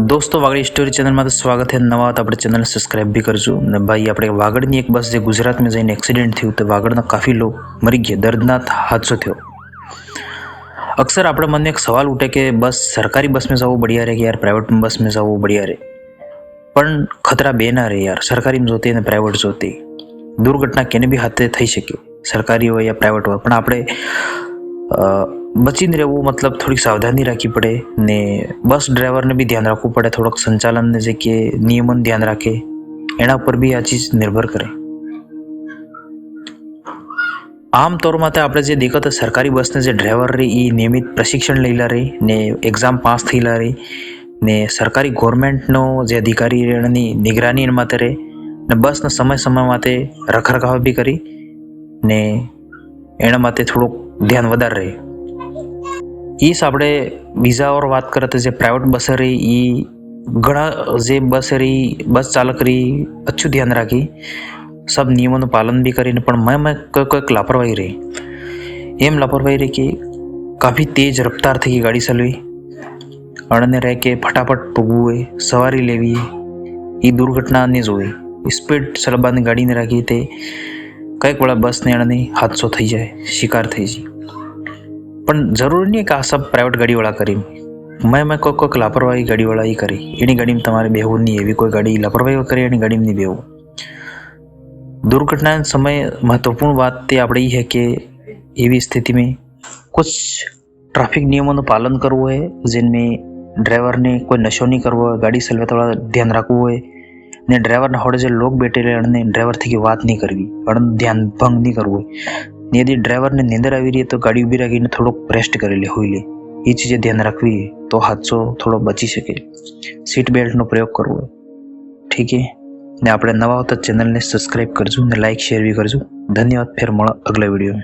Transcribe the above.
दोस्तों Wagdi story channel में तो स्वागत है। नवा तो अपने चैनल सब्सक्राइब भी करजो ने भाई। अपने वागड़नी एक बस जो गुजरात में जईने एक्सिडेंट थयुं तो वागड़ना काफ़ी लोग मरी गया। दर्दनाक हादसो थयो। अक्सर अपने मन में एक सवाल उठे कि बस सरकारी बस में जवुं बढ़िया रहे कि यार प्राइवेट बस में जवुं बढ़िया रहे। पण खतरा बे ना रहे यार, सरकारी में जोती ने प्राइवेट जोती। दुर्घटना केने भी हाथे थई शके, सरकारी हो या प्राइवेट हो। पण आपणे बचीने रहेवुं, मतलब थोड़ी सावधानी राखवी पड़े ने बस ड्राइवर ने भी ध्यान रखवुं पड़े। थोड़ोक संचालन ने जे के नियमों ध्यान राखे एना पर भी आ चीज निर्भर करे। आम तौर माटे आपणे जे देखो तो सरकारी बस ने जे ड्राइवर रही ई नियमित प्रशिक्षण लेला रही ने एग्जाम पास थईला रही ने सरकारी गवर्नमेंट नो जे अधिकारी एनी निगरानी माटे रहे ने बस ने समय समय माटे रखरखाव भी करी ने एना माटे थोड़ोक ध्यान वधारे रहे। ईस आपणे बीजा और बात करें तो जे प्राइवेट बस रही ई घणा जे बस रही बस चालक रही अच्छु ध्यान राखी सब नियमों पालन भी करीने पण मैं कोई लापरवाही रही। एम लापरवाही रही कि काफ़ी तेज रफ्तार थी गाड़ी चलवी अड़ने रहे के फटाफट पुगवुं होय, सवारी लेवी ई दुर्घटना ने जोई। स्पीड चलाववानी गाड़ी ने राखी ते कईक वेळा बस ने अड़ने हादसो थई जाए, शिकार थई जाए। पण जरूरी नहीं कि आ सब प्राइवेट गाड़ी वाला करी। मैं कोई लापरवाही गाड़ी वाला ही करी। एनी गाड़ी में तमारे बेहू नहीं, एवी कोई गाड़ी लापरवाही करे एनी गाड़ी में नहीं बेहू। दुर्घटना समय महत्वपूर्ण बात ते आपणे है कि एवी स्थिति में कुछ ट्रैफिक नियमों नु पालन करवुं है, जिनमें ड्राइवर ने कोई नशो नहीं करवो है, गाड़ी चलावता वाला ध्यान राखवुं है ने ड्राइवर ने होड़े जे लोग बैठेला ने ड्राइवर थी बात नहीं करवी, पण ध्यान भंग नहीं करवो है। यदि ड्राइवर ने नींदर आई रही है तो गाड़ी उभी राखीने थोड़ो रेस्ट करे ले हुई ले, ये चीजें ध्यान रखवी है तो हादसो थोड़ो बची सके। सीट बेल्ट नो प्रयोग करवो है, ठीक है ने आपणे नवा हो तो चैनल ने सब्सक्राइब करजो ने लाइक शेयर भी करजो। धन्यवाद। फिर मळो अगला वीडियो में।